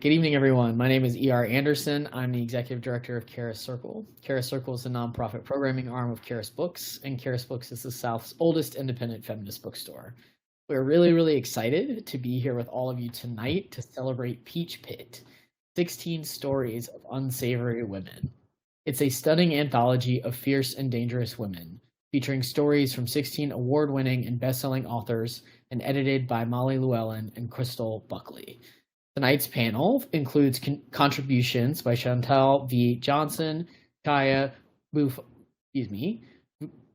Good evening, everyone. My name is E.R. Anderson. I'm the executive director of Charis Circle. Charis Circle is the nonprofit programming arm of Charis Books, and Charis Books is the South's oldest independent feminist bookstore. We're really excited to be here with all of you tonight to celebrate Peach Pit, 16 Stories of Unsavory Women. It's a stunning anthology of fierce and dangerous women, featuring stories from 16 award-winning and best-selling authors and edited by Molly Llewellyn and Kristel Buckley. Tonight's panel includes contributions by Chantal V. Johnson, Chaya excuse me.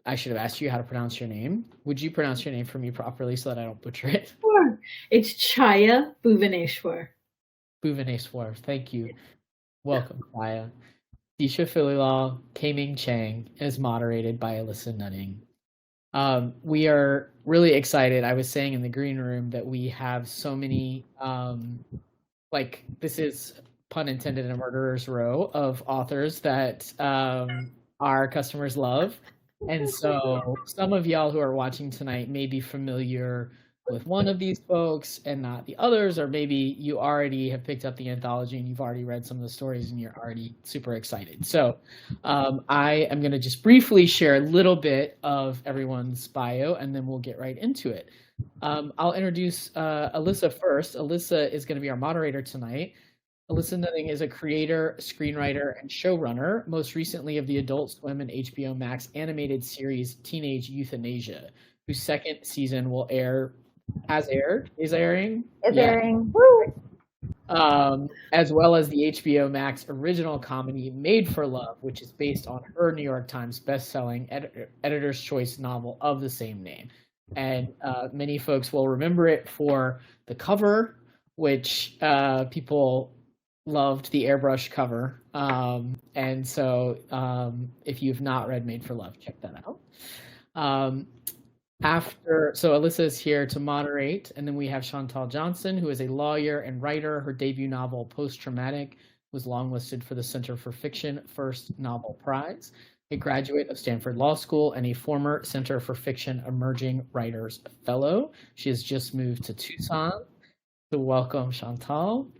I should have asked you how to pronounce your name. Would you pronounce your name for me properly so that I don't butcher it? Sure. It's Chaya Bhuvaneswar. Bhuvaneswar, thank you. Welcome, Chaya. Deesha Philyaw, K-Ming Chang, is moderated by Alissa Nutting. We are really excited. I was saying in the green room that we have so many this is, pun intended, a murderer's row of authors that our customers love. And so some of y'all who are watching tonight may be familiar with one of these folks and not the others, or maybe you already have picked up the anthology and you've already read some of the stories and you're already super excited. So I am going to just briefly share a little bit of everyone's bio and then we'll get right into it. I'll introduce Alissa first. Alissa is going to be our moderator tonight. Alissa Nutting is a creator, screenwriter, and showrunner, most recently of the Adult Swim and HBO Max animated series Teenage Euthanasia, whose second season will air, has aired, is airing? It's airing. Woo! As well as the HBO Max original comedy Made for Love, which is based on her New York Times best-selling Editor's Choice novel of the same name. And many folks will remember it for the cover, which people loved the airbrush cover. And so if you've not read Made for Love, check that out. So Alissa is here to moderate, and then we have Chantal Johnson, who is a lawyer and writer. Her debut novel, Post-Traumatic, was longlisted for the Center for Fiction First Novel Prize. A graduate of Stanford Law School and a former Center for Fiction Emerging Writers Fellow. She has just moved to Tucson. So welcome, Chantal.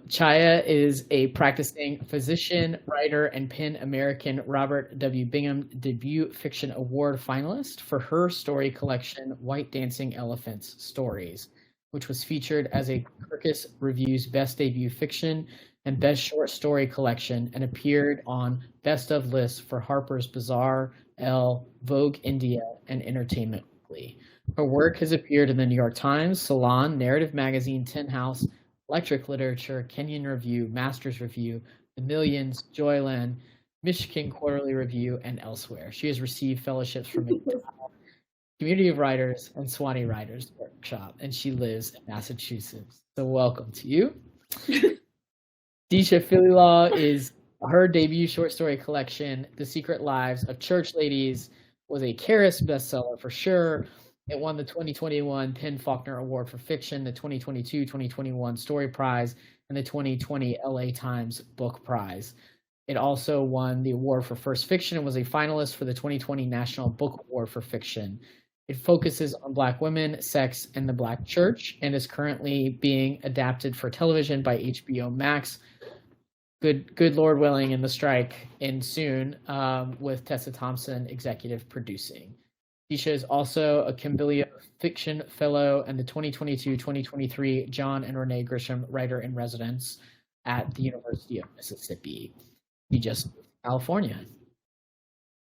Chaya is a practicing physician, writer, and PEN American Robert W. Bingham Debut Fiction Award finalist for her story collection, White Dancing Elephants Stories, which was featured as a Kirkus Review's Best Debut Fiction and Best Short Story Collection and appeared on Best of lists for Harper's Bazaar, Elle, Vogue India, and Entertainment Weekly. Her work has appeared in the New York Times, Salon, Narrative Magazine, Tin House, Electric Literature, Kenyon Review, Masters Review, The Millions, Llewellyn, Michigan Quarterly Review, and elsewhere. She has received fellowships from Community of Writers and Swanee Writers Workshop, and she lives in Massachusetts. So welcome to you. Deesha Philyaw is her debut short story collection, The Secret Lives of Church Ladies, was a Charis bestseller for sure. It won the 2021 PEN Faulkner Award for Fiction, the 2022-2021 Story Prize, and the 2020 LA Times Book Prize. It also won the award for First Fiction and was a finalist for the 2020 National Book Award for Fiction. It focuses on Black women, sex, and the Black church, and is currently being adapted for television by HBO Max. Good Lord willing, and the strike ends soon, with Tessa Thompson executive producing. Deesha is also a Kimbillia Fiction Fellow and the 2022-2023 John and Renee Grisham Writer in Residence at the University of Mississippi. He just moved to California.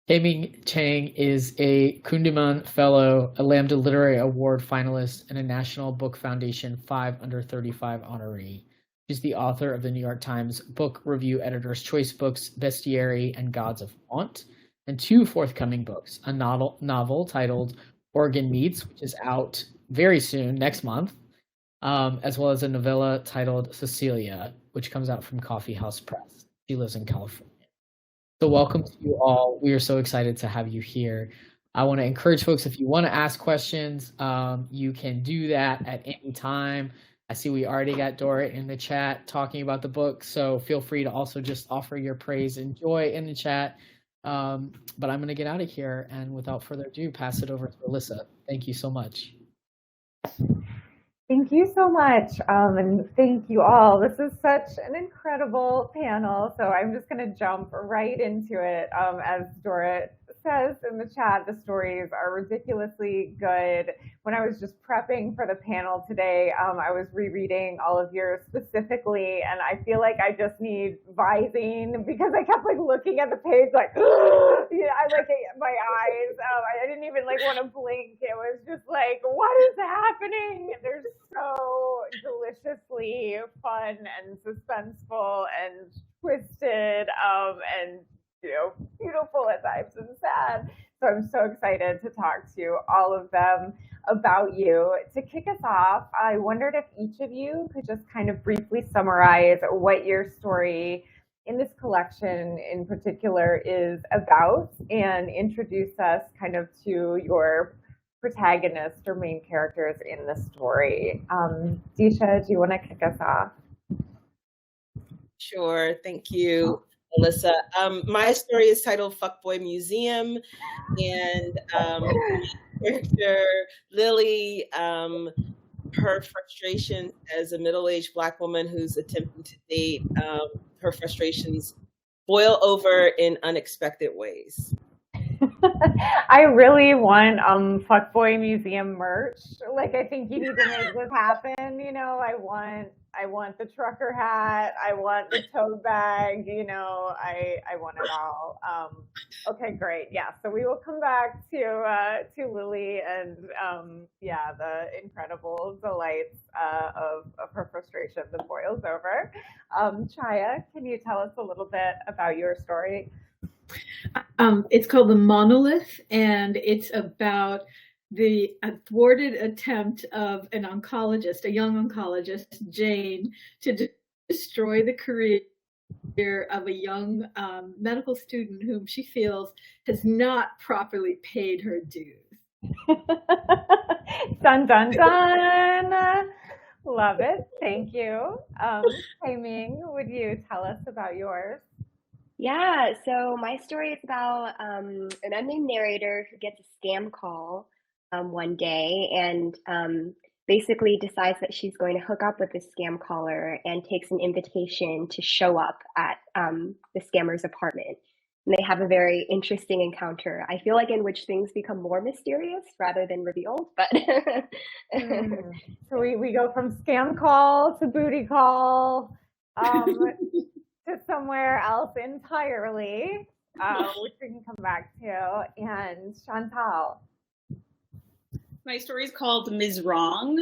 K-Ming Chang is a Kundiman Fellow, a Lambda Literary Award finalist, and a National Book Foundation 5 Under 35 honoree. She's the author of the New York Times Book Review Editor's Choice books, Bestiary and Gods of Want, and two forthcoming books, a novel titled Organ Meats, which is out very soon, next month, as well as a novella titled Cecilia, which comes out from Coffee House Press. She lives in California. So welcome to you all. We are so excited to have you here. I want to encourage folks, if you want to ask questions, you can do that at any time. I see we already got Dora in the chat talking about the book, so feel free to also just offer your praise and joy in the chat. But I'm going to get out of here, and without further ado, pass it over to Alissa. Thank you so much. Thank you so much. And thank you all. This is such an incredible panel. So I'm just going to jump right into it. As Dorit says in the chat, the stories are ridiculously good. When I was just prepping for the panel today, I was rereading all of yours specifically, and I feel like I just need Visine because I kept like looking at the page like, yeah, I like my eyes. I didn't even like want to blink. It was just like, what is happening? They're so deliciously fun and suspenseful and twisted, and beautiful at times and sad. So I'm so excited to talk to all of them about you. To kick us off, I wondered if each of you could just kind of briefly summarize what your story in this collection in particular is about and introduce us kind of to your protagonists or main characters in the story. Deesha, do you want to kick us off? Sure, thank you, Alissa. My story is titled Fuckboy Museum, and character Lily, her frustration as a middle-aged Black woman who's attempting to date, her frustrations boil over in unexpected ways. I really want Fuckboy Museum merch. Like, I think you need to make this happen. I want the trucker hat. I want the tote bag. I want it all. Okay, great. Yeah, so we will come back to Lily and the incredible delights of her frustration that boils over. Chaya, can you tell us a little bit about your story? It's called The Monolith, and it's about the thwarted attempt of an oncologist, a young oncologist, Jane, to destroy the career of a young medical student whom she feels has not properly paid her dues. Dun, dun, dun. Love it. Thank you. K-Ming, would you tell us about yours? Yeah, so my story is about an unnamed narrator who gets a scam call one day and basically decides that she's going to hook up with this scam caller and takes an invitation to show up at the scammer's apartment. And they have a very interesting encounter, I feel like, in which things become more mysterious rather than revealed. But So we go from scam call to booty call. To somewhere else entirely, which we can come back to. And Chantal. My story is called Ms. Wrong,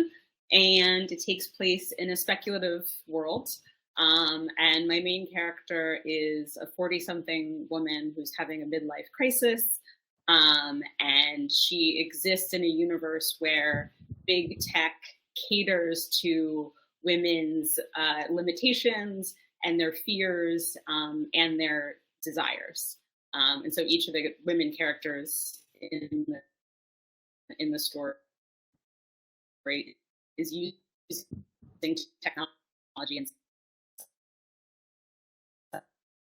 and it takes place in a speculative world. And my main character is a 40-something woman who's having a midlife crisis. And she exists in a universe where big tech caters to women's limitations and their fears and their desires. And so each of the women characters in the story is using technology in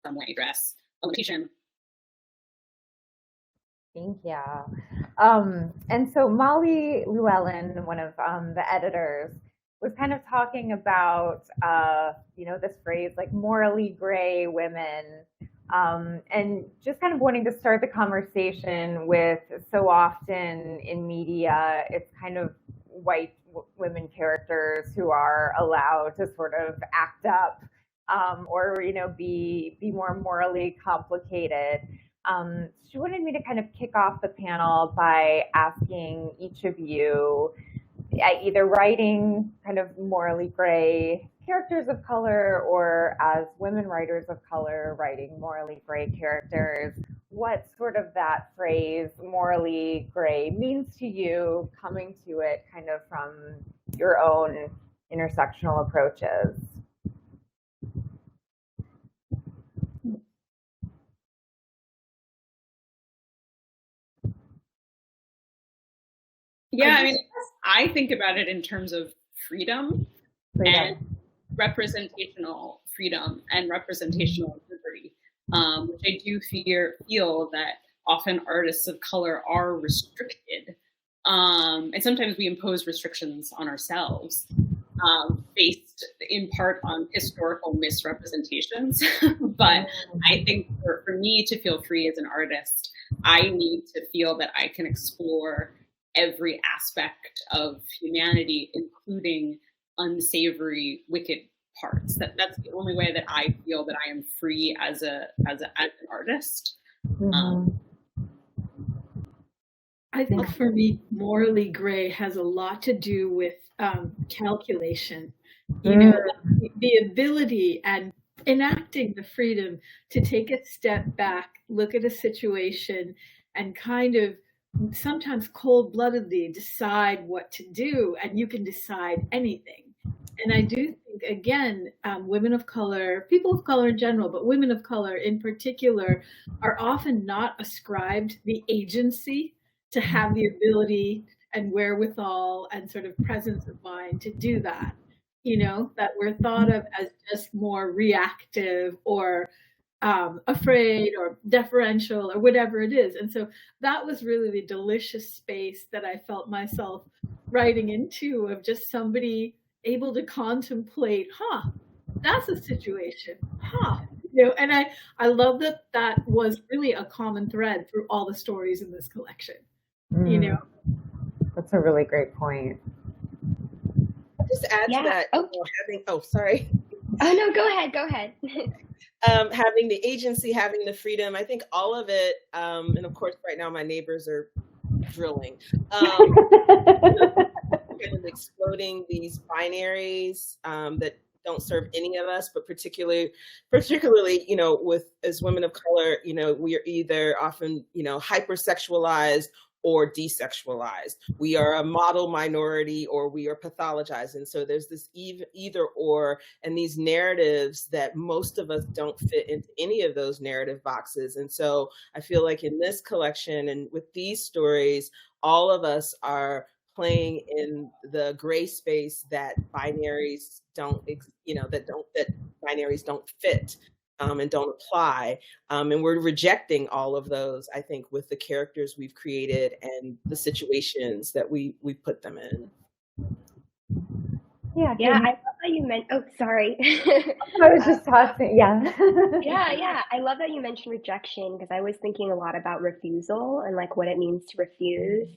some way to address limitation. Thank you. And so Molly Llewellyn, one of the editors, was kind of talking about, this phrase like morally gray women, and just kind of wanting to start the conversation with, so often in media, it's kind of white women characters who are allowed to sort of act up, or be more morally complicated. She wanted me to kind of kick off the panel by asking each of you, either writing kind of morally gray characters of color or as women writers of color writing morally gray characters, what sort of that phrase morally gray means to you, coming to it kind of from your own intersectional approaches. Yeah, I mean, I think about it in terms of freedom. And representational freedom and representational liberty, which I do feel that often artists of color are restricted And sometimes we impose restrictions on ourselves based in part on historical misrepresentations. But I think for me to feel free as an artist, I need to feel that I can explore every aspect of humanity, including unsavory, wicked parts. That's the only way that I feel that I am free as an artist. I think for me, morally gray has a lot to do with calculation. You know, the ability and enacting the freedom to take a step back, look at a situation, and kind of sometimes cold-bloodedly decide what to do, and you can decide anything. And I do think, again, women of color, people of color in general, but women of color in particular, are often not ascribed the agency to have the ability and wherewithal and sort of presence of mind to do that. You know, that we're thought of as just more reactive or afraid or deferential or whatever it is. And so that was really the delicious space that I felt myself writing into, of just somebody able to contemplate, that's a situation, you know. And I love that that was really a common thread through all the stories in this collection. You know, that's a really great point. I'll just add to that. Sorry. Oh no, go ahead. Having the agency, having the freedom, I think all of it, and of course right now my neighbors are drilling, kind of exploding these binaries that don't serve any of us, but particularly, you know, with as women of color, you know, we are either often, you know, hypersexualized or desexualized. We are a model minority or we are pathologized. And so there's this either or, and these narratives that most of us don't fit into any of those narrative boxes. And so I feel like in this collection and with these stories, all of us are playing in the gray space that binaries don't, you know, that binaries don't fit. And don't apply. And we're rejecting all of those, I think, with the characters we've created and the situations that we put them in. Yeah, I love that you meant, sorry. I was just tossing, yeah. I love that you mentioned rejection, because I was thinking a lot about refusal and like what it means to refuse,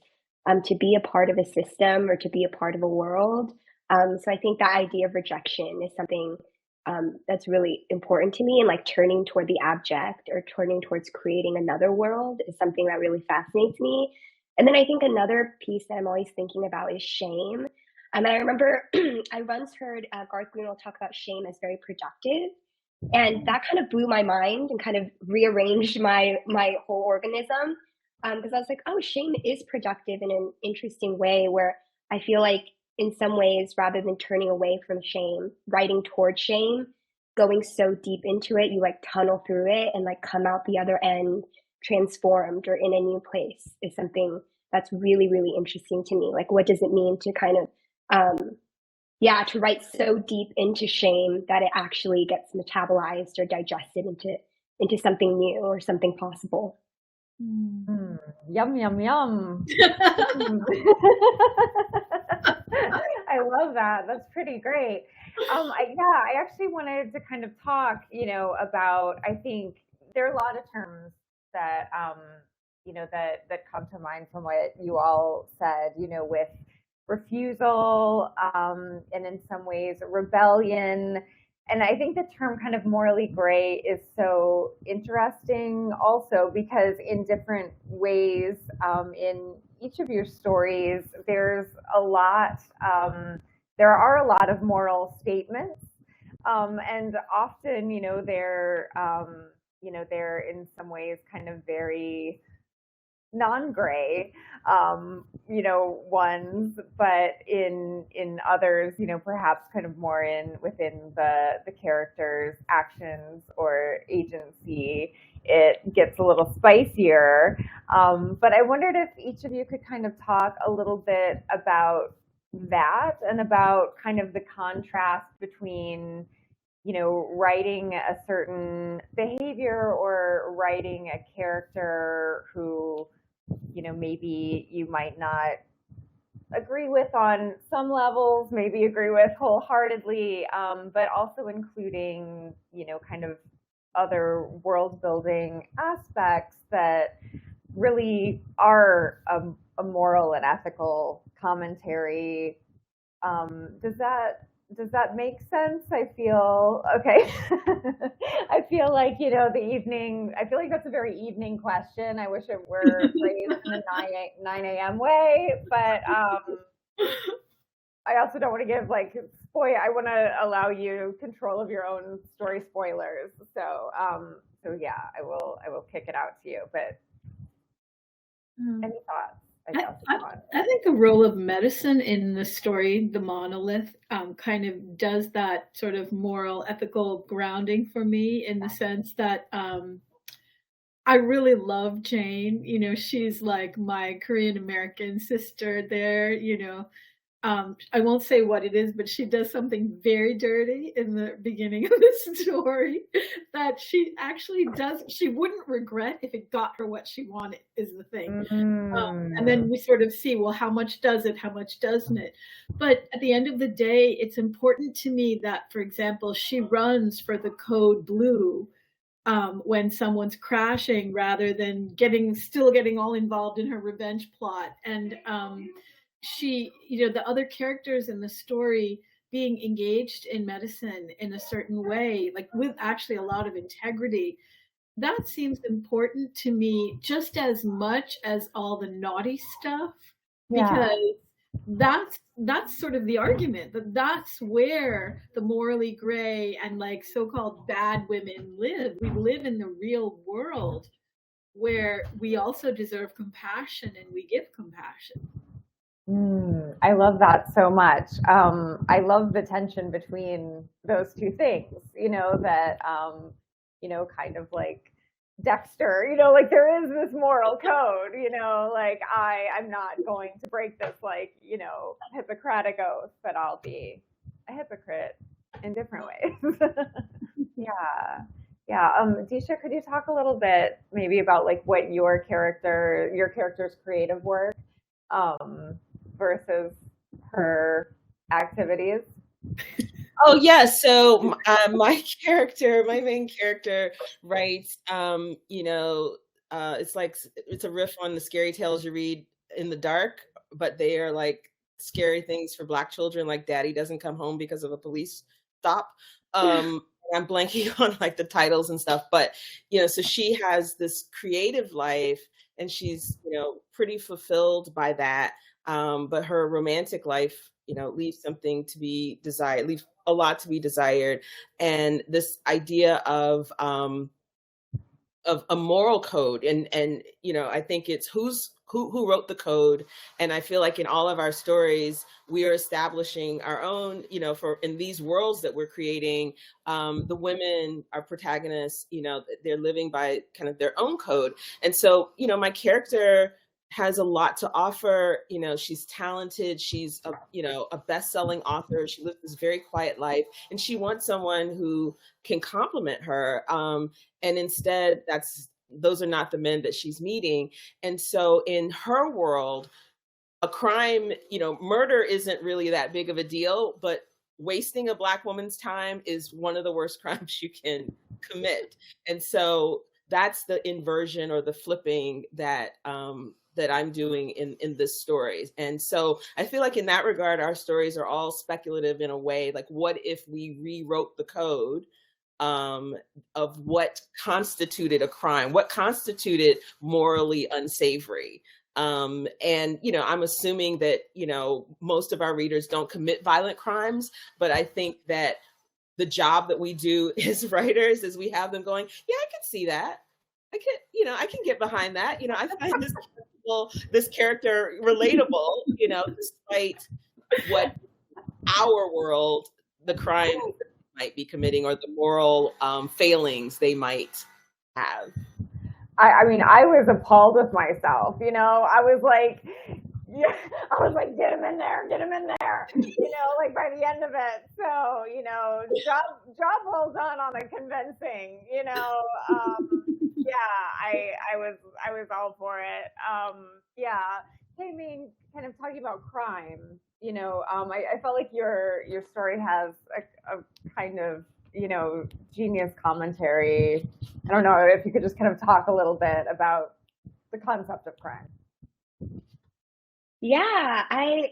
to be a part of a system or to be a part of a world. So I think that idea of rejection is something that's really important to me, and like turning toward the abject or turning towards creating another world is something that really fascinates me. And then I think another piece that I'm always thinking about is shame. And I remember I once heard Garth Greenwald talk about shame as very productive, and that kind of blew my mind and kind of rearranged my whole organism, because I was like, oh, shame is productive in an interesting way, where I feel like in some ways, rather than turning away from shame, writing towards shame, going so deep into it, you like tunnel through it and like come out the other end transformed or in a new place, is something that's really, really interesting to me. Like, what does it mean to kind of, to write so deep into shame that it actually gets metabolized or digested into something new or something possible. Yum, yum, yum. I love that. That's pretty great. I actually wanted to kind of talk, you know, about, I think there are a lot of terms that, you know, that come to mind from what you all said, you know, with refusal, and in some ways rebellion. And I think the term kind of morally gray is so interesting also because in different ways, in each of your stories, there are a lot of moral statements. And often, you know, they're in some ways kind of very non-gray, you know, ones, but in others, you know, perhaps kind of more within the character's actions or agency, it gets a little spicier. But I wondered if each of you could kind of talk a little bit about that and about kind of the contrast between, you know, writing a certain behavior or writing a character who, you know, maybe you might not agree with on some levels, maybe agree with wholeheartedly, but also including, kind of other world building aspects that really are a moral and ethical commentary. Does that make sense? I feel okay. I feel like, I feel like that's a very evening question. I wish it were phrased in the 9 a.m. way, but I also don't want to give I want to allow you control of your own story spoilers. So yeah, I will kick it out to you, but any thoughts? I think the role of medicine in the story, the monolith, kind of does that sort of moral, ethical grounding for me, in the sense that I really love Jane. She's like my Korean American sister there. I won't say what it is, but she does something very dirty in the beginning of the story that she actually does. She wouldn't regret if it got her what she wanted, is the thing. And then we sort of see, well, how much does it? How much doesn't it? But at the end of the day, it's important to me that, for example, she runs for the code blue when someone's crashing, rather than still getting all involved in her revenge plot. And she, the other characters in the story being engaged in medicine in a certain way, like with actually a lot of integrity, that seems important to me just as much as all the naughty stuff, because that's sort of the argument, that's where the morally gray and like so-called bad women live. We live in the real world where we also deserve compassion, and we give compassion. I love that so much. I love the tension between those two things, that, kind of like Dexter, like there is this moral code, like I'm not going to break this, Hippocratic oath, but I'll be a hypocrite in different ways. Yeah. Deesha, could you talk a little bit maybe about like what your character's creative work, versus her activities? Oh yeah, so my main character writes, it's a riff on the scary tales you read in the dark, but they are like scary things for Black children, like Daddy Doesn't Come Home because of a police stop. I'm blanking on like the titles and stuff, but so she has this creative life, and she's pretty fulfilled by that. But her romantic life, leaves something to be desired, leaves a lot to be desired. And this idea of a moral code, and I think it's who wrote the code. And I feel like in all of our stories, we are establishing our own, in these worlds that we're creating, the women, our protagonists, they're living by kind of their own code. And so, my character has a lot to offer. She's talented. She's a best-selling author. She lives this very quiet life, and she wants someone who can complement her. And instead, those are not the men that she's meeting. And so in her world, a crime, murder isn't really that big of a deal, but wasting a Black woman's time is one of the worst crimes you can commit. And so that's the inversion or the flipping that I'm doing in this story. And so I feel like in that regard, our stories are all speculative in a way. Like, what if we rewrote the code of what constituted a crime, what constituted morally unsavory? And, I'm assuming that, most of our readers don't commit violent crimes, but I think that the job that we do as writers is we have them going, yeah, I can see that. I can get behind that. I find this character relatable, despite what our world, the crime might be committing, or the moral failings they might have. I mean, I was appalled with myself. I was like, get him in there, like by the end of it. So, job well done on the convincing, yeah, I was all for it. Yeah. K-Ming, kind of talking about crime, I felt like your story has a kind of, genius commentary. I don't know if you could just kind of talk a little bit about the concept of crime. Yeah,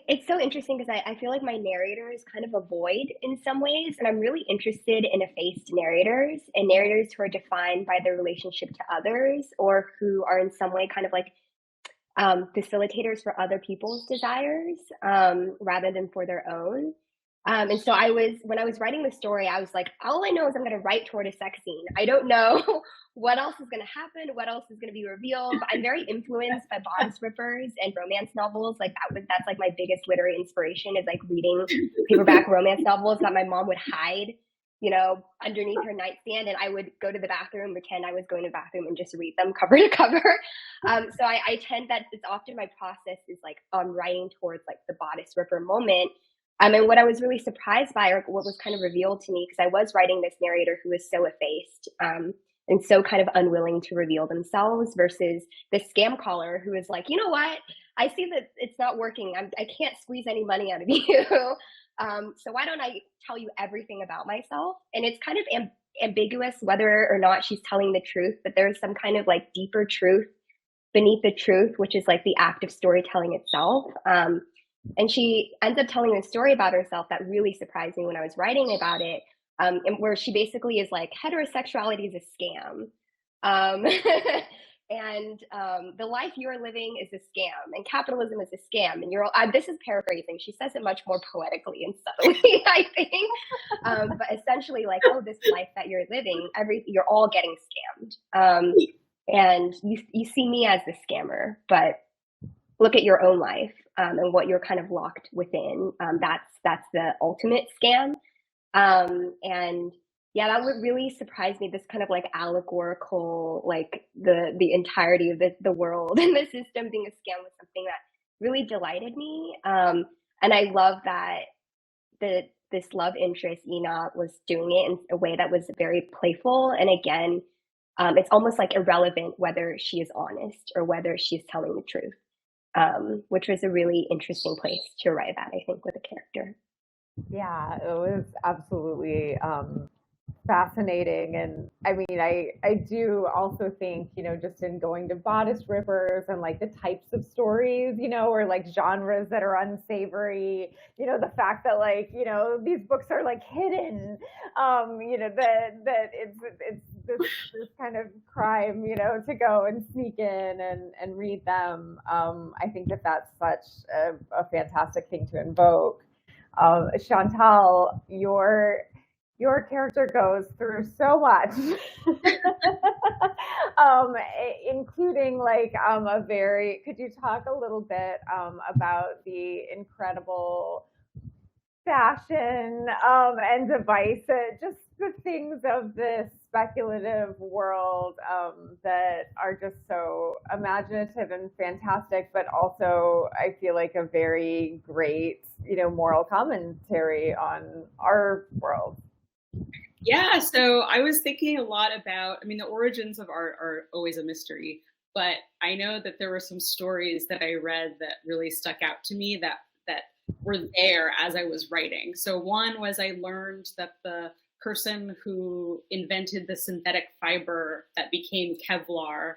it's so interesting because I feel like my narrators kind of avoid in some ways, and I'm really interested in effaced narrators and narrators who are defined by their relationship to others or who are in some way kind of like facilitators for other people's desires rather than for their own. And so when I was writing the story, I was like, all I know is I'm going to write toward a sex scene. I don't know what else is going to happen, what else is going to be revealed. But I'm very influenced by bodice rippers and romance novels. Like that's like my biggest literary inspiration is like reading paperback romance novels that my mom would hide, underneath her nightstand, and I would go to the bathroom, pretend I was going to the bathroom, and just read them cover to cover. So I tend that it's often my process is like writing towards like the bodice ripper moment. And what I was really surprised by, or what was kind of revealed to me, because I was writing this narrator who was so effaced and so kind of unwilling to reveal themselves, versus the scam caller who is like, you know what? I see that it's not working. I can't squeeze any money out of you. So why don't I tell you everything about myself? And it's kind of ambiguous whether or not she's telling the truth, but there's some kind of like deeper truth beneath the truth, which is like the act of storytelling itself. And she ends up telling a story about herself that really surprised me when I was writing about it, and where she basically is like, heterosexuality is a scam. And the life you are living is a scam, and capitalism is a scam. And this is paraphrasing. She says it much more poetically and subtly, I think. But essentially, like, oh, this life that you're living, you're all getting scammed. And you see me as the scammer, but look at your own life and what you're kind of locked within. That's the ultimate scam. And yeah, that would really surprise me. This kind of like allegorical, like the entirety of the world and the system being a scam was something that really delighted me. And I love that this love interest, Ina, was doing it in a way that was very playful. And again, it's almost like irrelevant whether she is honest or whether she's telling the truth, which was a really interesting place to write that, I think, with a character. Yeah, it was absolutely fascinating. And I mean, I do also think, just in going to bodice rippers and like the types of stories, or like genres that are unsavory, the fact that like, these books are like hidden, that it's this kind of crime, to go and sneak in and read them. I think that's such a fantastic thing to invoke. Chantal, your character goes through so much, including like could you talk a little bit about the incredible fashion and device, just the things of this speculative world that are just so imaginative and fantastic, but also I feel like a very great, moral commentary on our world. Yeah, so I was thinking a lot about, the origins of art are always a mystery, but I know that there were some stories that I read that really stuck out to me that were there as I was writing. So one was I learned that the person who invented the synthetic fiber that became Kevlar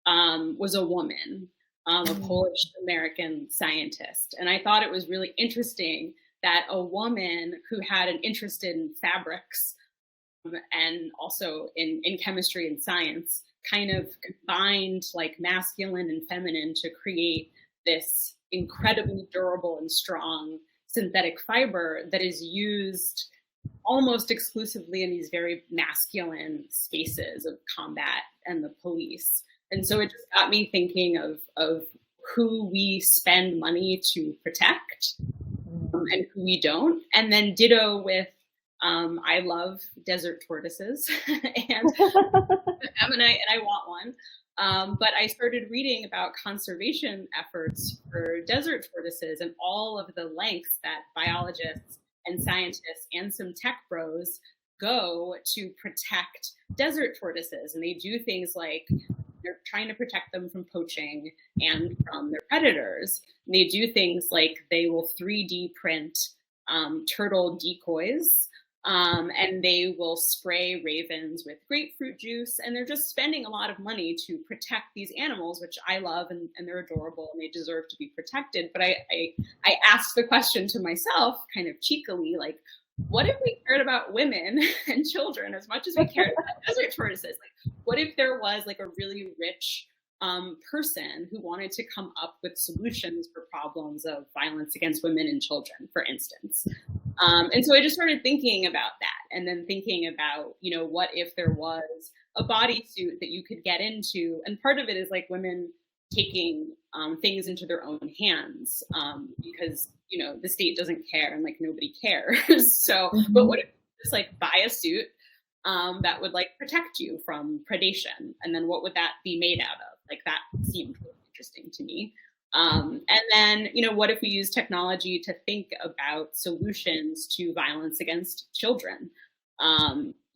was a woman, a Polish-American scientist. And I thought it was really interesting that a woman who had an interest in fabrics and also in chemistry and science kind of combined like masculine and feminine to create this incredibly durable and strong synthetic fiber that is used almost exclusively in these very masculine spaces of combat and the police. And so it just got me thinking of who we spend money to protect and who we don't. And then ditto with, I love desert tortoises and I want one. But I started reading about conservation efforts for desert tortoises and all of the lengths that biologists and scientists and some tech bros go to protect desert tortoises. And they do things like They're trying to protect them from poaching and from their predators. And they do things like they will 3D print turtle decoys, and they will spray ravens with grapefruit juice, and they're just spending a lot of money to protect these animals, which I love, and they're adorable and they deserve to be protected. But I asked the question to myself, kind of cheekily, like, what if we cared about women and children as much as we cared about desert tortoises? Like, what if there was like a really rich person who wanted to come up with solutions for problems of violence against women and children, for instance? And so I just started thinking about that, and then thinking about, you know, what if there was a bodysuit that you could get into? And part of it is like women taking things into their own hands, because, you know, the state doesn't care and like nobody cares. So, but what if you just like buy a suit that would like protect you from predation? And then what would that be made out of? Like, that seemed really interesting to me. And then, you know, what if we use technology to think about solutions to violence against children?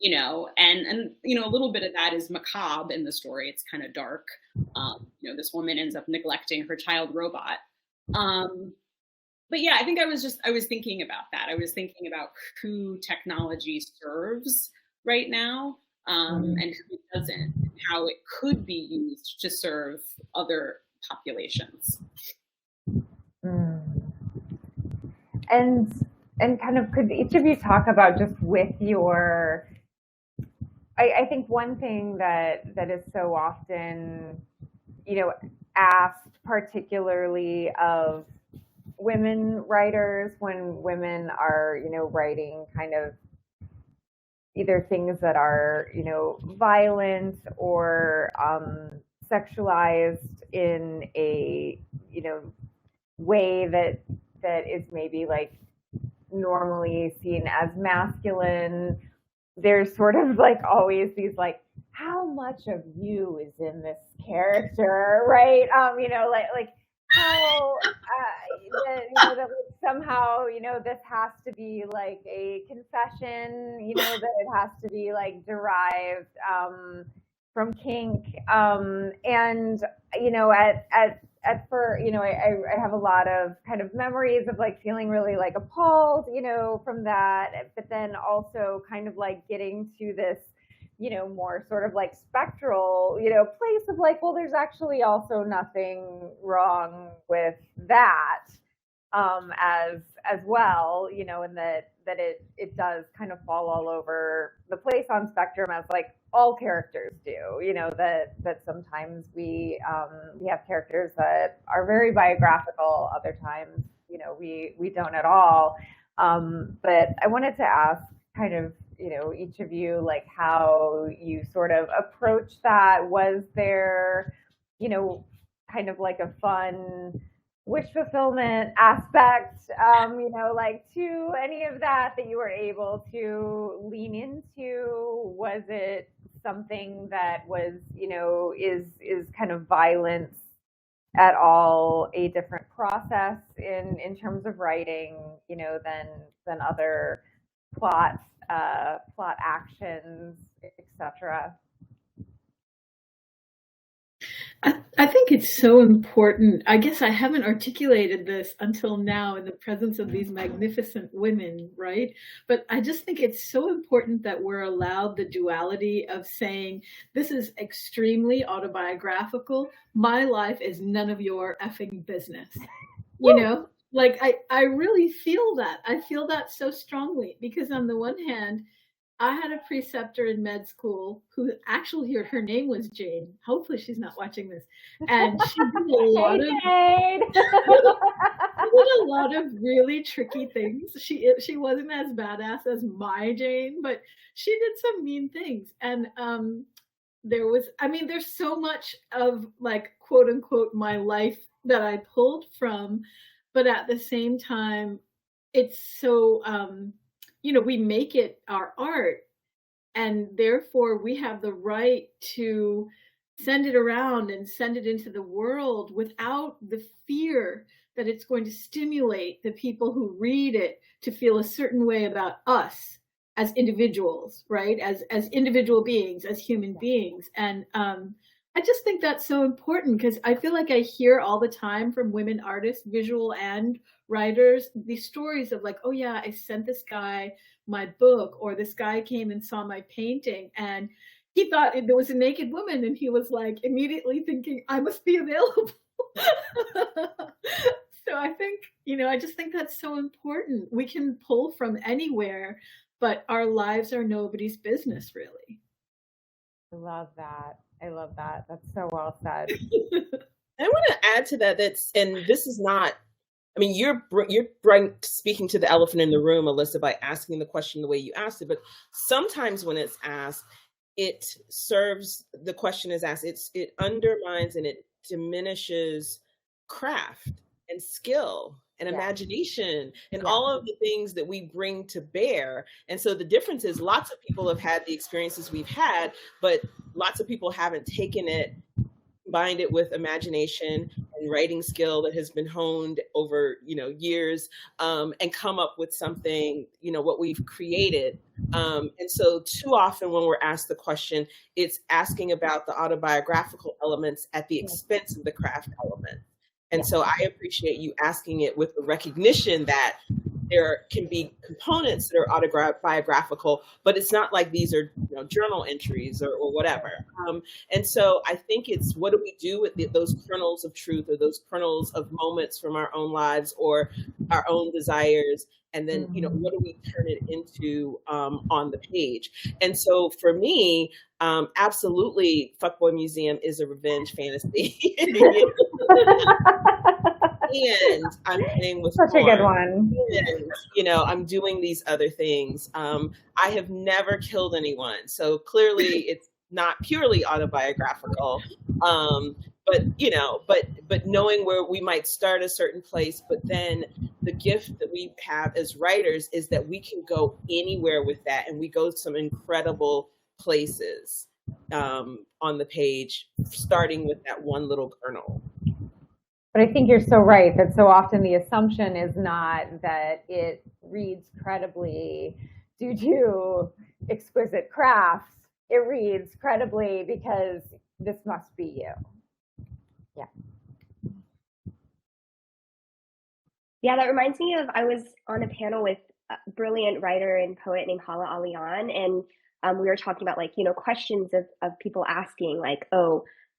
You know, and you know, a little bit of that is macabre in the story. It's kind of dark. You know, this woman ends up neglecting her child robot. But yeah, I think I was thinking about that. I was thinking about who technology serves right now, and who it doesn't, and how it could be used to serve other populations. And kind of, could each of you talk about just with your, I think one thing that is so often, you know, asked particularly of women writers when women are, you know, writing kind of either things that are, you know, violent or sexualized in a, you know, way that is maybe like normally seen as masculine. There's sort of like always these like, how much of you is in this character, right? You know, like how you know, that like somehow, you know, this has to be like a confession, you know, that it has to be like derived from kink, and you know, for, you know, I have a lot of kind of memories of like feeling really like appalled, you know, from that, but then also kind of like getting to this, you know, more sort of like spectral, you know, place of like, well, there's actually also nothing wrong with that, as well, you know, and that it does kind of fall all over the place on spectrum, as like all characters do, you know, that sometimes we have characters that are very biographical, other times, you know, we don't at all. But I wanted to ask kind of, you know, each of you, like how you sort of approach that. Was there, you know, kind of like a fun wish fulfillment aspect, you know, like to any of that you were able to lean into? Was it something that was, you know, is kind of violence at all a different process in terms of writing, you know, than other plot actions, etc.? I think it's so important. I guess I haven't articulated this until now in the presence of these magnificent women, right? But I just think it's so important that we're allowed the duality of saying, this is extremely autobiographical. My life is none of your effing business. You know, like I really feel that. I feel that so strongly because on the one hand, I had a preceptor in med school who actually, her name was Jane. Hopefully she's not watching this. And she did a lot of really tricky things. She wasn't as badass as my Jane, but she did some mean things. And there's so much of like, quote unquote, my life that I pulled from, but at the same time, it's so, you know, we make it our art, and therefore we have the right to send it around and send it into the world without the fear that it's going to stimulate the people who read it to feel a certain way about us as individuals, right? As individual beings, as human beings. And I just think that's so important because I feel like I hear all the time from women artists, visual and writers, these stories of like, oh yeah, I sent this guy my book, or this guy came and saw my painting and he thought there was a naked woman and he was like immediately thinking I must be available. So I think, I just think that's so important. We can pull from anywhere, but our lives are nobody's business, really. I love that. That's so well said. I want to add to that. And this is not, I mean, you're speaking to the elephant in the room, Alissa, by asking the question the way you asked it. But sometimes when it's asked, it serves, the question is asked, it undermines and it diminishes craft and skill and imagination and all of the things that we bring to bear. And so the difference is lots of people have had the experiences we've had, but lots of people haven't taken it, combined it with imagination and writing skill that has been honed over, years, and come up with something, what we've created. And so too often when we're asked the question, it's asking about the autobiographical elements at the expense of the craft element. And so I appreciate you asking it with the recognition that there can be components that are autobiographical, but it's not like these are journal entries or whatever. And so I think it's, what do we do with those kernels of truth or those kernels of moments from our own lives or our own desires? And then, what do we turn it into on the page? And so for me, absolutely, Fuckboy Museum is a revenge fantasy. And I'm playing with such a good one. And, I'm doing these other things. I have never killed anyone, so clearly it's not purely autobiographical. But knowing where we might start a certain place, but then the gift that we have as writers is that we can go anywhere with that, and we go to some incredible places on the page, starting with that one little kernel. But I think you're so right that so often the assumption is not that it reads credibly due to exquisite crafts. It reads credibly because this must be you. Yeah, that reminds me of, I was on a panel with a brilliant writer and poet named Hala Alian, and we were talking about questions of people asking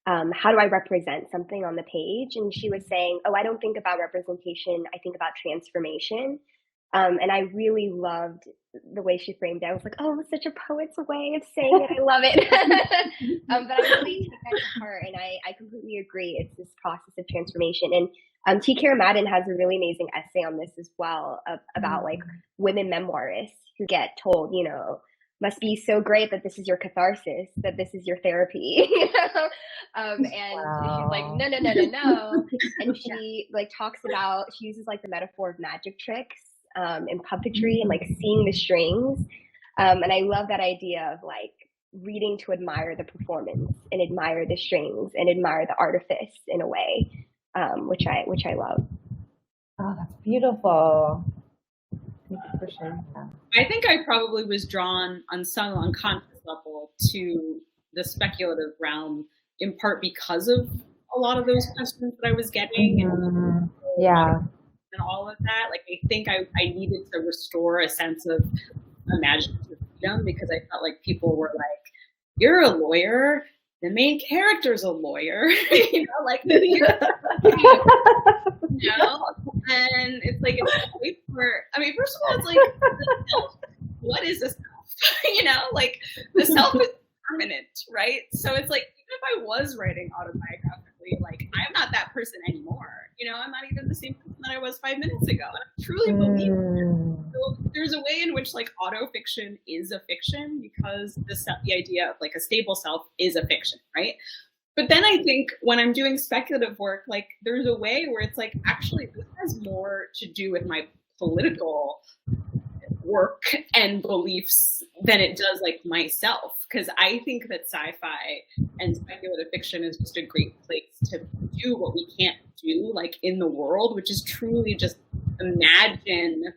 how do I represent something on the page? And she was saying, I don't think about representation, I think about transformation. And I really loved the way she framed it. I was like, such a poet's way of saying it. I love it. But I really took that to heart, and I completely agree. It's this process of transformation. And T. Kara Madden has a really amazing essay on this as well, about women memoirists who get told, must be so great that this is your catharsis, that this is your therapy, and she's like, no. And she talks about, she uses the metaphor of magic tricks and puppetry and seeing the strings. And I love that idea of reading to admire the performance and admire the strings and admire the artifice in a way, which I love. Oh, that's beautiful. Thank you for sharing that. I think I probably was drawn on some unconscious level to the speculative realm, in part because of a lot of those questions that I was getting. And all of that. I think I needed to restore a sense of imaginative freedom, because I felt like people were like, you're a lawyer, the main character's a lawyer, and it's it's for, first of all, it's what is the self? The self is permanent, right? So it's even if I was writing autobiographically, I'm not that person anymore. I'm not even the same person that I was 5 minutes ago. And I truly believe so there's a way in which autofiction is a fiction, because the idea of a stable self is a fiction, right? But then I think when I'm doing speculative work, there's a way where it's actually this has more to do with my political work and beliefs than it does myself, because I think that sci-fi and speculative fiction is just a great place to do what we can't do in the world, which is truly just imagine,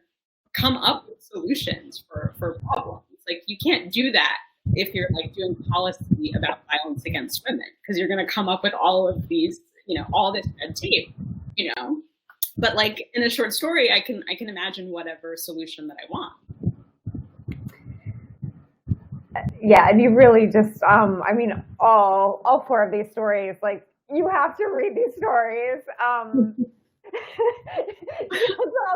come up with solutions for problems. You can't do that if you're like doing policy about violence against women, because you're going to come up with all of these, all this red tape, but like in a short story, I can imagine whatever solution that I want. Yeah, and you really just, I mean, all four of these stories, like, you have to read these stories. All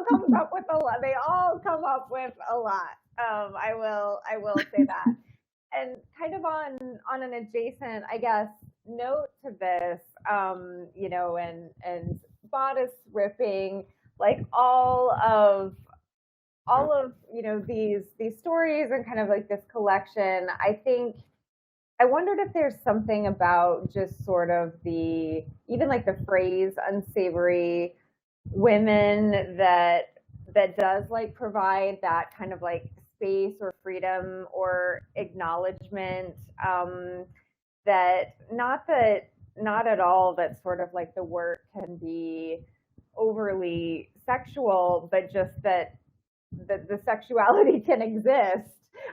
comes up with a lot. They all come up with a lot. I will say that. And kind of on an adjacent, I guess, note to this, and bodice ripping, like all of these stories and kind of like this collection, I wondered if there's something about just sort of even like the phrase unsavory women that does like provide that kind of like space or freedom or acknowledgement, that not at all that sort of like the work can be overly sexual, but just that the sexuality can exist,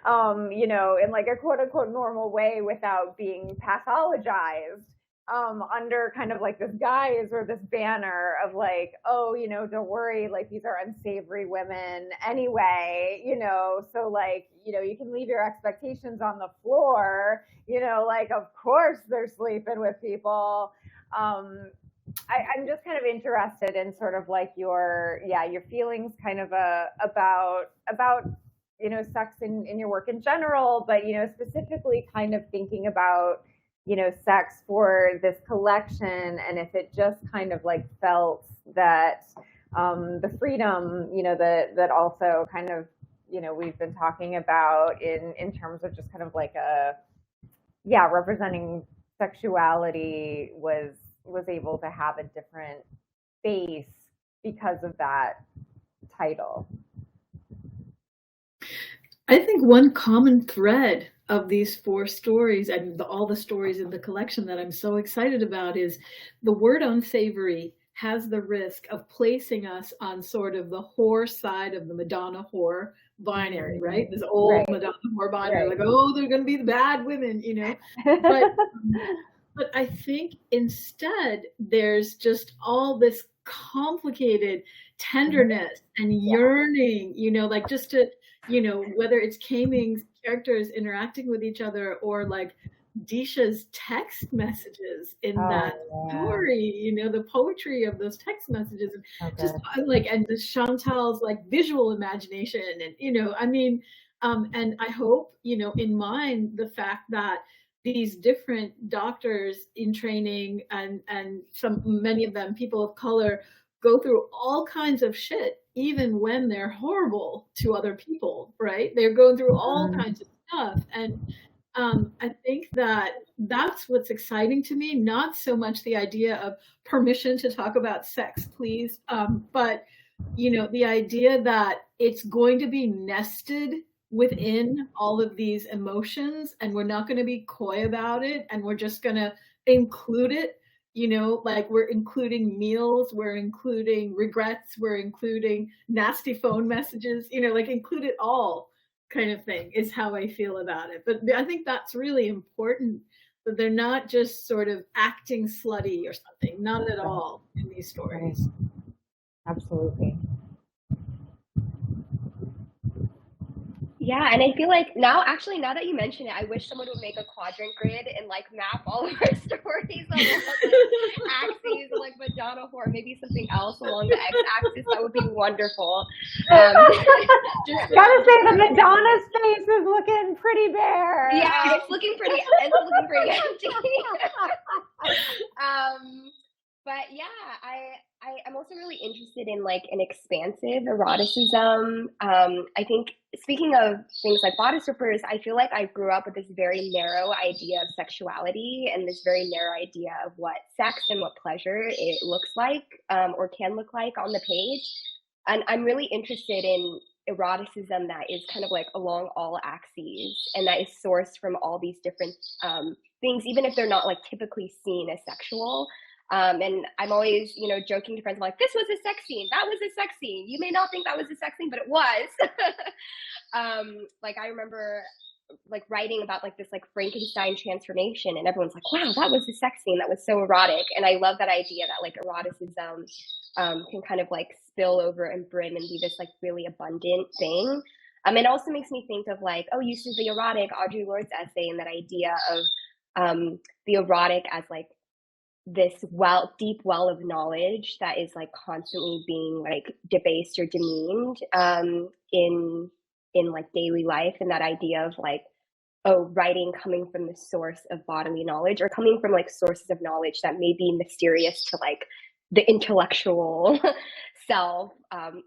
in like a quote unquote normal way without being pathologized, under kind of like this guise or this banner of like, oh, don't worry, like these are unsavory women anyway, so like, you can leave your expectations on the floor, like of course they're sleeping with people. I'm just kind of interested in sort of like your feelings kind of about sex in your work in general, but specifically kind of thinking about sex for this collection, and if it just kind of like felt that the freedom that also kind of we've been talking about in terms of just kind of like representing sexuality was able to have a different space because of that title. I think one common thread of these four stories and all the stories in the collection that I'm so excited about is the word unsavory has the risk of placing us on sort of the whore side of the Madonna whore binary, right? This old Madonna whore binary, like, oh, they're going to be the bad women, But I think instead there's just all this complicated tenderness and yearning, like just to, whether it's K-Ming's characters interacting with each other or like Deesha's text messages in that story, the poetry of those text messages, and just like, and the Chantal's like visual imagination, and and I hope in mind the fact that these different doctors in training and many of them people of color go through all kinds of shit, even when they're horrible to other people, right? They're going through all kinds of stuff. And I think that's what's exciting to me, not so much the idea of permission to talk about sex, please, but the idea that it's going to be nested within all of these emotions, and we're not going to be coy about it, and we're just going to include it, like we're including meals, we're including regrets, we're including nasty phone messages, like include it all kind of thing is how I feel about it. But I think that's really important, that they're not just sort of acting slutty or something, not at all in these stories. Absolutely. Yeah, and I feel like now that you mention it, I wish someone would make a quadrant grid and like map all of our stories along like axes, like Madonna whore, maybe something else along the x-axis. That would be wonderful. Gotta say the Madonna's face is looking pretty bare. Yeah, it's looking pretty empty. But yeah, I'm also really interested in like an expansive eroticism. I think speaking of things like bodice rippers, I feel like I grew up with this very narrow idea of sexuality and this very narrow idea of what sex and what pleasure it looks like, or can look like on the page. And I'm really interested in eroticism that is kind of like along all axes and that is sourced from all these different things, even if they're not like typically seen as sexual. And I'm always, joking to friends, I'm like, this was a sex scene. That was a sex scene. You may not think that was a sex scene, but it was. Like I remember like writing about like this like Frankenstein transformation, and everyone's like, wow, that was a sex scene, that was so erotic. And I love that idea that like eroticism can kind of like spill over and brim and be this like really abundant thing. It also makes me think of like, oh, use of the erotic, Audre Lorde's essay, and that idea of the erotic as like this deep well of knowledge that is like constantly being like debased or demeaned in like daily life, and that idea of like, oh, writing coming from the source of bodily knowledge, or coming from like sources of knowledge that may be mysterious to like the intellectual self,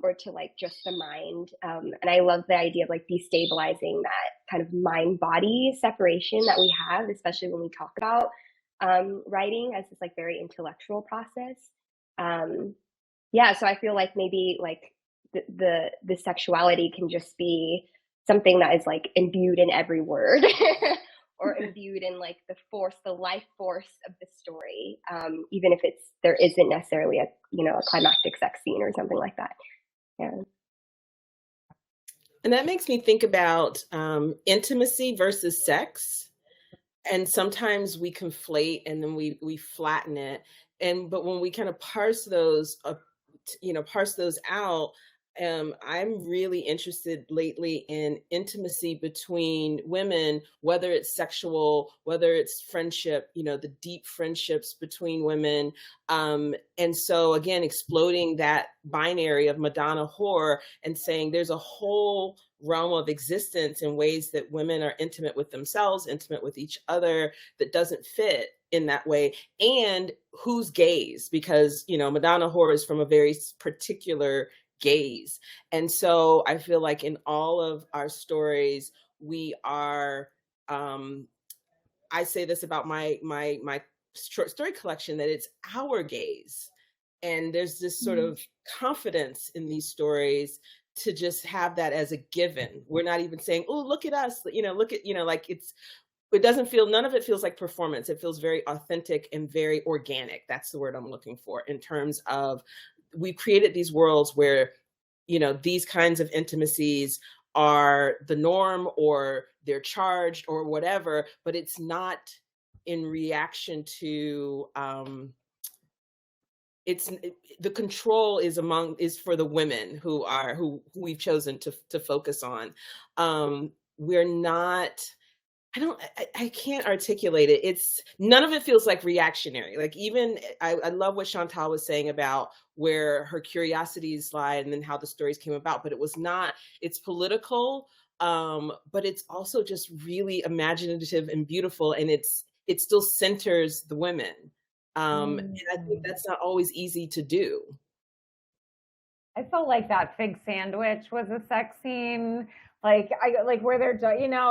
or to like just the mind. And I love the idea of like destabilizing that kind of mind body separation that we have, especially when we talk about writing as this like very intellectual process. Yeah, so I feel like maybe like the sexuality can just be something that is like imbued in every word, or imbued in like the life force of the story, even if there isn't necessarily a climactic sex scene or something like that. Yeah. And that makes me think about intimacy versus sex. And sometimes we conflate and then we flatten it. But when we kind of parse those out, I'm really interested lately in intimacy between women, whether it's sexual, whether it's friendship, the deep friendships between women. And so again, exploding that binary of Madonna whore and saying there's a whole realm of existence in ways that women are intimate with themselves, intimate with each other, that doesn't fit in that way. And who's gaze? Because, Madonna whore is from a very particular gaze. And so I feel like in all of our stories, we are, I say this about my short story collection, that it's our gaze. And there's this sort of confidence in these stories to just have that as a given. We're not even saying, oh, look at us, look at, like it doesn't feel, none of it feels like performance. It feels very authentic and very organic. That's the word I'm looking for, in terms of, we've created these worlds where, these kinds of intimacies are the norm, or they're charged or whatever, but it's not in reaction to, the control is for the women who we've chosen to focus on. We're not, I can't articulate it. None of it feels like reactionary. Like, even, I love what Chantal was saying about where her curiosities lie and then how the stories came about, but it's political, but it's also just really imaginative and beautiful. And it still centers the women. And I think that's not always easy to do. I felt like that fig sandwich was a sex scene. Like, where they're,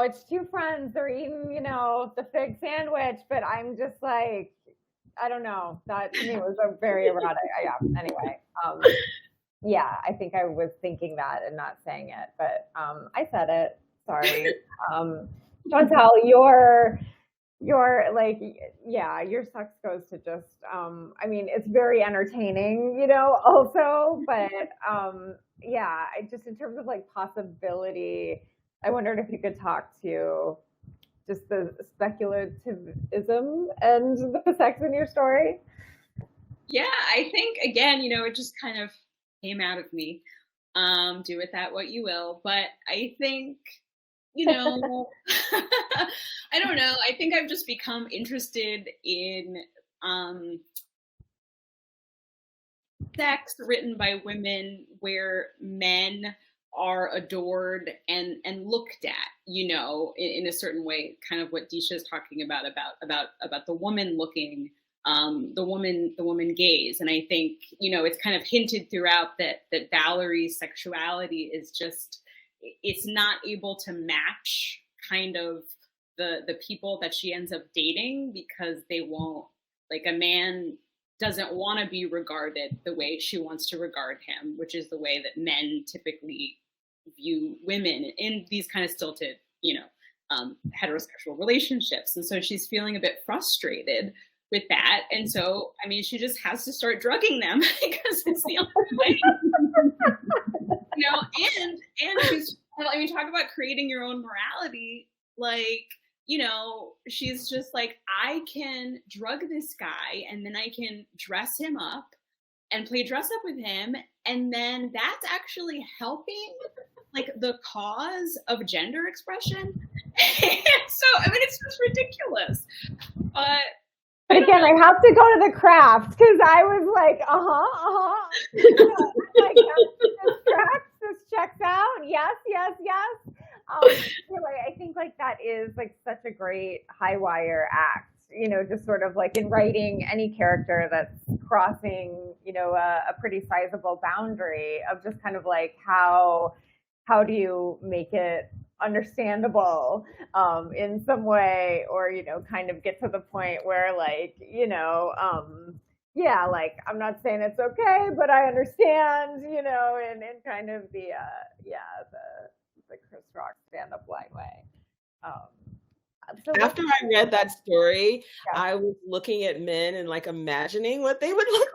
it's two friends, they're eating, the fig sandwich, but I'm just like, I don't know. That to me was a very erotic. Yeah. Anyway, yeah, I think I was thinking that and not saying it, but I said it. Sorry. Chantal, your like, yeah, your sex goes to just, it's very entertaining, also, but yeah, just in terms of like possibility, I wondered if you could talk to just the speculativism and the sex in your story. Yeah, I think, again, it just kind of came out of me. Do with that what you will, but I think, I don't know. I think I've just become interested in sex written by women where men are adored and looked at, in a certain way, kind of what Deesha is talking about the woman looking, the woman gaze. And I think, it's kind of hinted throughout that Valerie's sexuality is just, it's not able to match kind of the people that she ends up dating, because they won't, like, a man doesn't want to be regarded the way she wants to regard him, which is the way that men typically view women in these kind of stilted, heterosexual relationships. And so she's feeling a bit frustrated with that. And so, she just has to start drugging them because it's the only way. And she's, talk about creating your own morality. Like, she's just like, I can drug this guy and then I can dress him up and play dress up with him. And then that's actually helping like the cause of gender expression. So, I mean, it's just ridiculous. But again, I have to go to the craft because I was like, like, this tracks, this checks out. Yes. I think like that is like such a great high wire act, just sort of like in writing any character that's crossing, a pretty sizable boundary of just kind of like how do you make it understandable in some way, or kind of get to the point where like like I'm not saying it's okay, but I understand, and kind of the Chris Rock stand-up line way. So after I read that story, I was looking at men and like imagining what they would look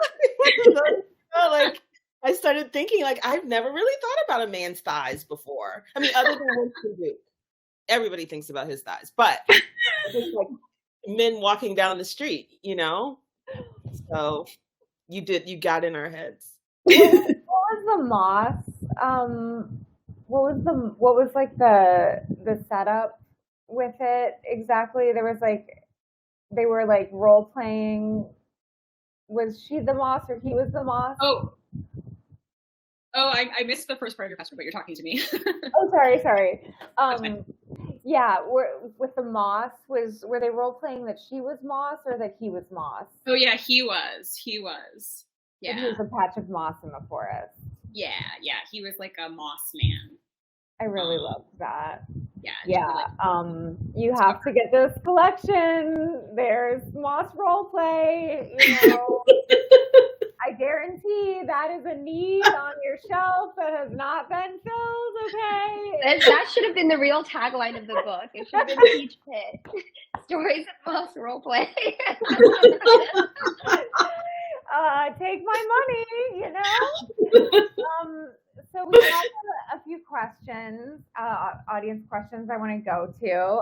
like. Like I started thinking, like, I've never really thought about a man's thighs before. I mean, other than Winston Duke. Everybody thinks about his thighs, but just like men walking down the street, So you got in our heads. What was the moss? What was like the setup with it exactly? There was like, they were like role playing. Was she the moss or he was the moss? I missed the first part of your question, but you're talking to me. Sorry. Yeah, with the moss, were they role playing that she was moss or that he was moss? Oh yeah, he was. Yeah. He was a patch of moss in the forest. Yeah, he was like a moss man. I really loved that. Yeah. You have to get this collection. There's moss role play, I guarantee that is a need on your shelf that has not been filled, okay? That should have been the real tagline of the book. It should have been Peach Pit. Stories of moss role play. Take my money, So we have a few questions, audience questions I want to go to.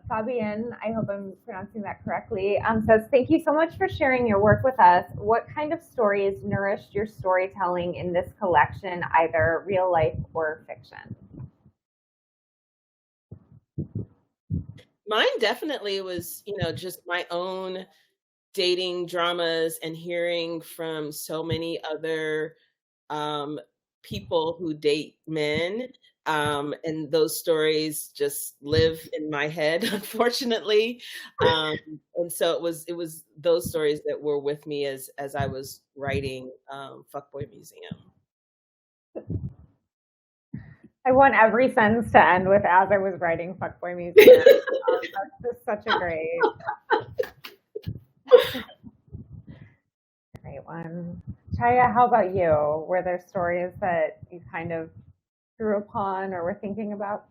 Fabienne, I hope I'm pronouncing that correctly, says, thank you so much for sharing your work with us. What kind of stories nourished your storytelling in this collection, either real life or fiction? Mine definitely was, just my own dating dramas and hearing from so many other people who date men. And those stories just live in my head, unfortunately. And so it was those stories that were with me as I was writing Fuckboy Museum. I want every sentence to end with "as I was writing Fuckboy Museum." That's just such a great one. Chaya, how about you? Were there stories that you kind of drew upon or were thinking about?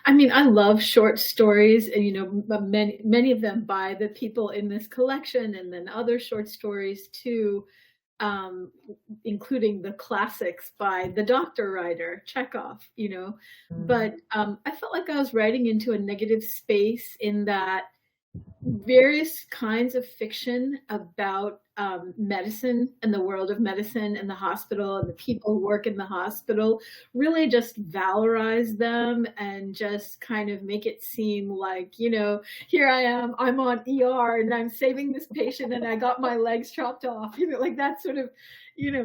I mean, I love short stories, and many of them by the people in this collection, and then other short stories too, including the classics by the doctor writer Chekhov. But I felt like I was writing into a negative space in that various kinds of fiction about medicine and the world of medicine and the hospital and the people who work in the hospital really just valorize them and just kind of make it seem like, here I am, I'm on ER and I'm saving this patient and I got my legs chopped off, like that sort of,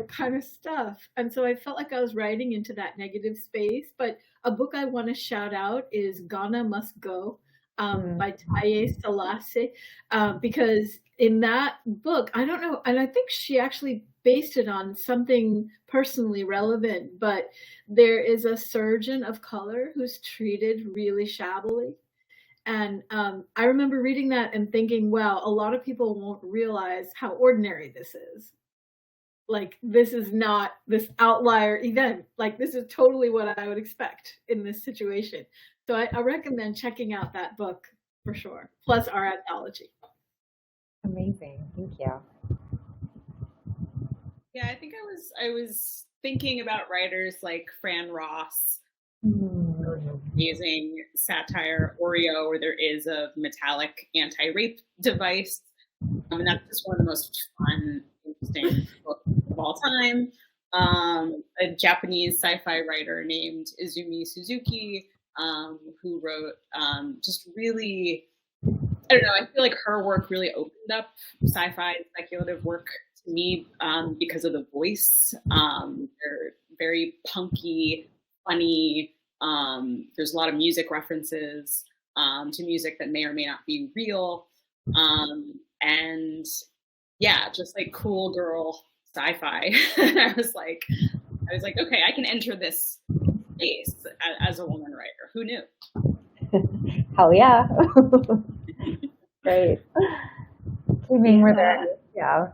kind of stuff. And so I felt like I was writing into that negative space. But a book I want to shout out is Ghana Must Go, by Chaya Bhuvaneswar, because in that book, I don't know, and I think she actually based it on something personally relevant, but there is a surgeon of color who's treated really shabbily. And I remember reading that and thinking, wow, a lot of people won't realize how ordinary this is. Like, this is not this outlier event. Like, this is totally what I would expect in this situation. So I recommend checking out that book for sure, plus our anthology. Amazing. Thank you. Yeah, I think I was thinking about writers like Fran Ross, Using satire Oreo, where there is a metallic anti-rape device. And that's just one of the most fun, interesting books of all time. A Japanese sci-fi writer named Izumi Suzuki, who wrote just really, I don't know, I feel like her work really opened up sci-fi and speculative work to me because of the voice. They're very punky, funny. There's a lot of music references to music that may or may not be real. And yeah, just like cool girl sci-fi. I was like, okay, I can enter this space as a woman writer. Who knew? Hell yeah. Great. K-Ming, were there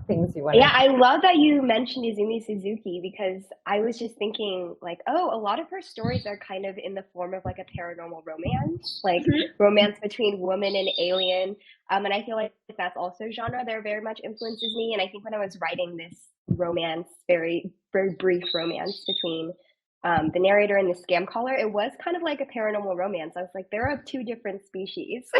things you want to... Yeah, I love that you mentioned Izumi Suzuki, because I was just thinking like, oh, a lot of her stories are kind of in the form of like a paranormal romance, like romance between woman and alien. And I feel like that's also a genre that very much influences me. And I think when I was writing this romance, very, very brief romance between the narrator and the scam caller, it was kind of like a paranormal romance. I was like, there are two different species.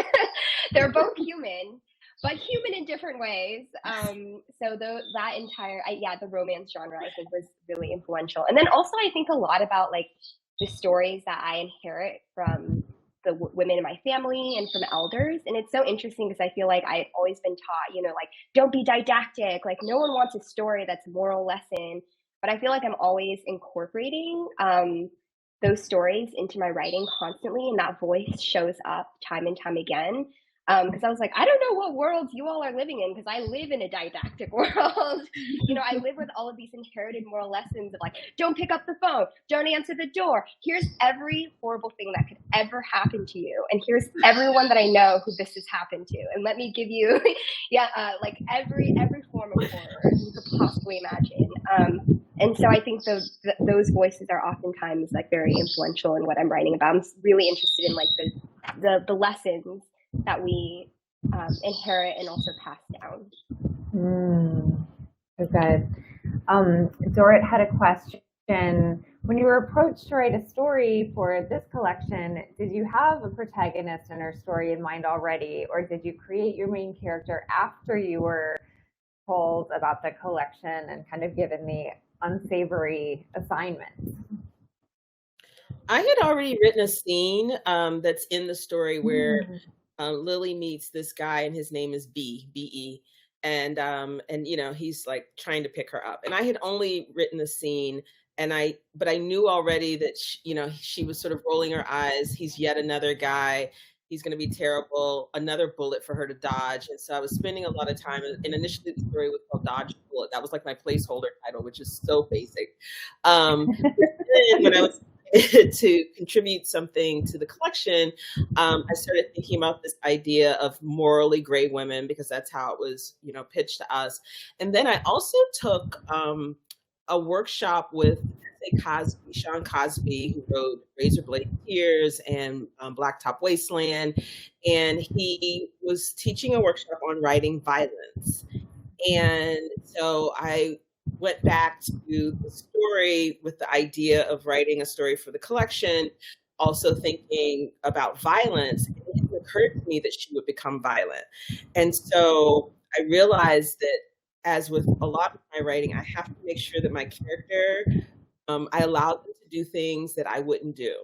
They're both human, but human in different ways. So that entire, the romance genre, I think, was really influential. And then also, I think a lot about like the stories that I inherit from the women in my family and from elders. And it's so interesting because I feel like I've always been taught, like, don't be didactic. Like, no one wants a story that's a moral lesson. But I feel like I'm always incorporating those stories into my writing constantly, and that voice shows up time and time again. Because I was like, I don't know what worlds you all are living in, because I live in a didactic world. I live with all of these inherited moral lessons of like, don't pick up the phone, don't answer the door. Here's every horrible thing that could ever happen to you. And here's everyone that I know who this has happened to. And let me give you, like every form of horror you could possibly imagine. And so I think those voices are oftentimes like very influential in what I'm writing about. I'm really interested in like the lessons that we inherit and also pass down. So good. Dorrit had a question. When you were approached to write a story for this collection, did you have a protagonist in her story in mind already, or did you create your main character after you were told about the collection and kind of given the unsavory assignment? I had already written a scene that's in the story where Lily meets this guy, and his name is B-E, and he's like trying to pick her up. And I had only written the scene, but I knew already that she was sort of rolling her eyes. He's yet another guy. He's going to be terrible. Another bullet for her to dodge. And so I was spending a lot of time. And initially, the story was called Dodge a Bullet. That was like my placeholder title, which is so basic. Then when I was to contribute something to the collection, I started thinking about this idea of morally gray women, because that's how it was, pitched to us. And then I also took a workshop with Sean Cosby, who wrote Razorblade Tears and Blacktop Wasteland, and he was teaching a workshop on writing violence. And so I went back to the story with the idea of writing a story for the collection, also thinking about violence. It occurred to me that she would become violent. And so I realized that, as with a lot of my writing, I have to make sure that my character, I allowed them to do things that I wouldn't do.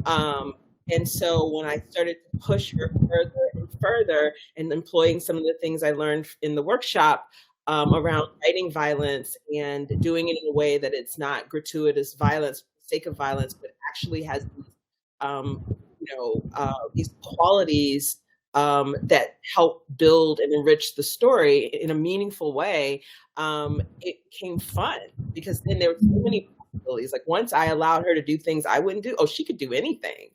And so when I started to push her further and further, and employing some of the things I learned in the workshop, around writing violence and doing it in a way that it's not gratuitous violence for the sake of violence, but actually has these qualities that help build and enrich the story in a meaningful way, it became fun, because then there were so many possibilities. Like, once I allowed her to do things I wouldn't do, she could do anything.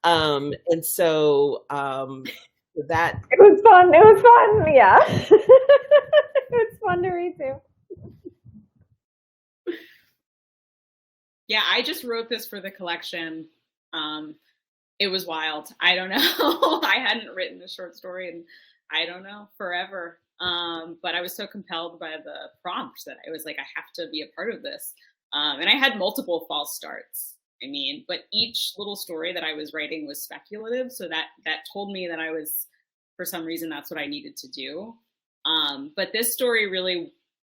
And so that... It was fun. Yeah. It's fun to read too. Yeah, I just wrote this for the collection. It was wild. I don't know. I hadn't written a short story in, I don't know, forever. But I was so compelled by the prompt that I was like, I have to be a part of this. And I had multiple false starts. I mean, but each little story that I was writing was speculative, so that told me that I was, for some reason, that's what I needed to do. But this story really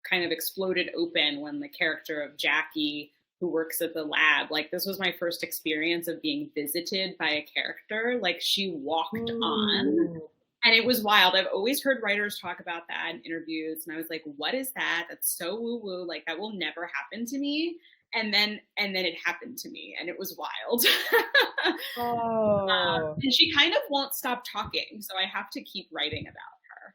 kind of exploded open when the character of Jackie, who works at the lab, like this was my first experience of being visited by a character. Like she walked on, and it was wild. I've always heard writers talk about that in interviews, and I was like, what is that? That's so woo-woo, like that will never happen to me. And then it happened to me, and it was wild. And she kind of won't stop talking, so I have to keep writing about her.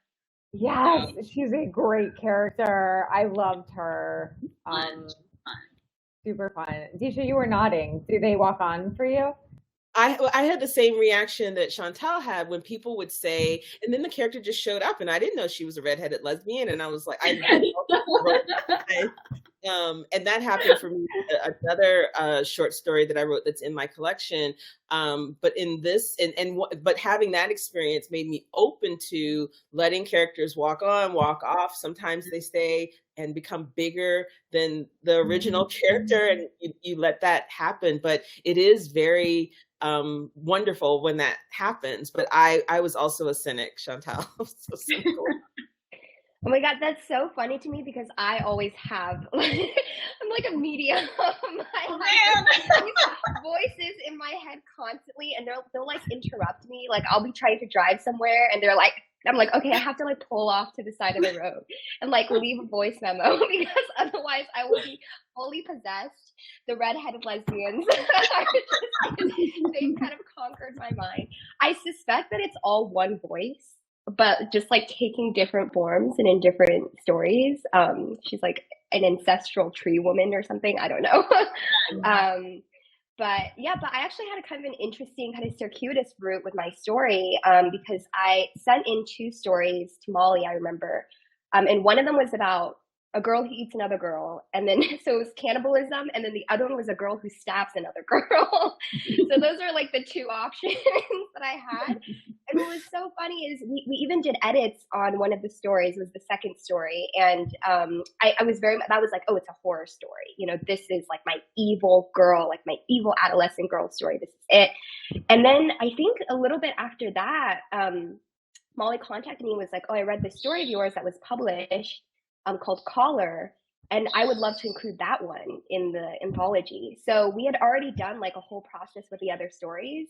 Yes, she's a great character. I loved her. Fun. Super fun. Deesha, you were nodding. Do they walk on for you? I had the same reaction that Chantal had when people would say, and then the character just showed up, and I didn't know she was a redheaded lesbian, and I was like, and that happened for me. Another short story that I wrote that's in my collection, but in this, but having that experience made me open to letting characters walk on, walk off. Sometimes they stay and become bigger than the original character, and you let that happen. But it is very wonderful when that happens. But I was also a cynic, Chantal. So cynical. Oh my God, that's so funny to me because I always have, I'm like a medium. I have these voices in my head constantly, and they'll like interrupt me. Like I'll be trying to drive somewhere, and I'm like, okay, I have to like pull off to the side of the road and like leave a voice memo because otherwise I will be fully possessed. The redheaded lesbians, they've kind of conquered my mind. I suspect that it's all one voice, but just like taking different forms and in different stories. She's like an ancestral tree woman or something. I don't know. But I actually had a kind of an interesting kind of circuitous route with my story because I sent in 2 stories to Molly, I remember. And one of them was about a girl who eats another girl. And then, so it was cannibalism. And then the other one was a girl who stabs another girl. So those are like the 2 options that I had. And what was so funny is we even did edits on one of the stories. It was the second story. And I was that was like, oh, it's a horror story. You know, this is like my evil girl, like my evil adolescent girl story. This is it. And then I think a little bit after that, Molly contacted me and was like, oh, I read this story of yours that was published called Caller, and I would love to include that one in the anthology. So we had already done like a whole process with the other stories.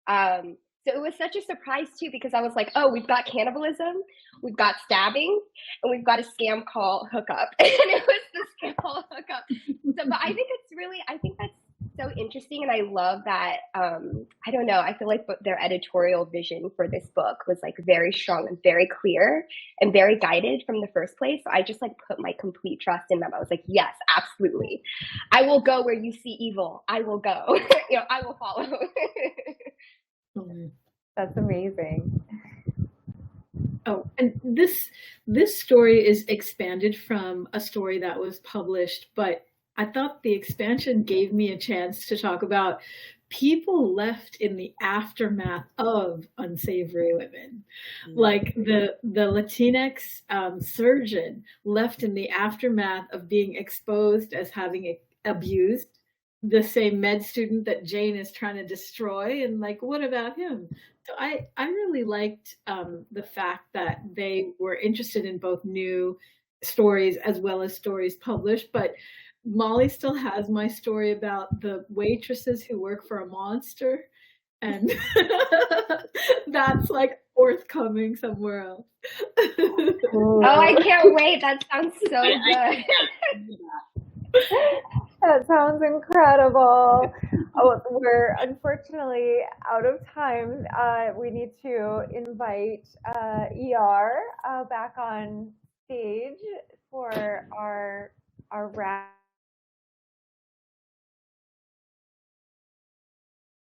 So it was such a surprise too, because I was like, oh, we've got cannibalism, we've got stabbing, and we've got a scam call hookup. And it was the scam call hookup. So, but I think that's so interesting. And I love that, I don't know, I feel like their editorial vision for this book was like very strong and very clear and very guided from the first place. So I just like put my complete trust in them. I was like, yes, absolutely. I will go where you see evil. I will go. I will follow. That's amazing. Oh, and this story is expanded from a story that was published, but I thought the expansion gave me a chance to talk about people left in the aftermath of Unsavory Women. Like the Latinx surgeon left in the aftermath of being exposed as having abused the same med student that Jane is trying to destroy. And like, what about him? So I really liked the fact that they were interested in both new stories as well as stories published. But Molly still has my story about the waitresses who work for a monster, and that's like forthcoming somewhere else. Oh, I can't wait. That sounds so good. That sounds incredible. Oh, we're unfortunately out of time. We need to invite ER back on stage for our wrap.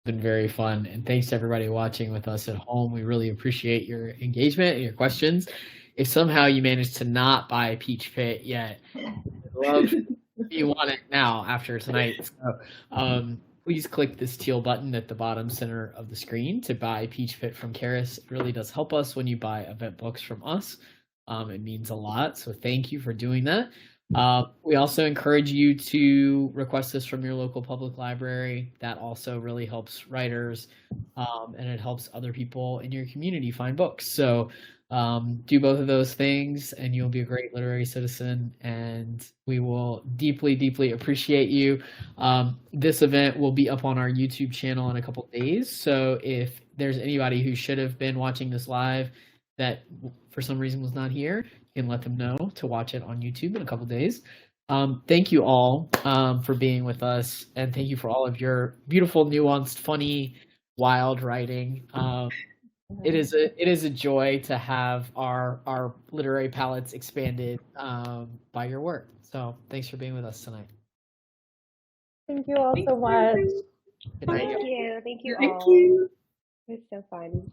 Been very fun, and thanks to everybody watching with us at home. We really appreciate your engagement and your questions. If somehow you managed to not buy Peach Pit yet, I'd love you want it now after tonight. So please click this teal button at the bottom center of the screen to buy Peach Pit from Charis. It really does help us when you buy event books from us. It means a lot, so thank you for doing that. We also encourage you to request this from your local public library. That also really helps writers, and it helps other people in your community find books. So do both of those things and you'll be a great literary citizen, and we will deeply, deeply appreciate you. This event will be up on our YouTube channel in a couple days. So if there's anybody who should have been watching this live that for some reason was not here, you can let them know to watch it on YouTube in a couple days. Thank you all for being with us, and thank you for all of your beautiful, nuanced, funny, wild writing. It is a joy to have our literary palettes expanded by your work. So thanks for being with us tonight. Thank you all so much. Thank you. Thank you Thank all. you. It was so fun.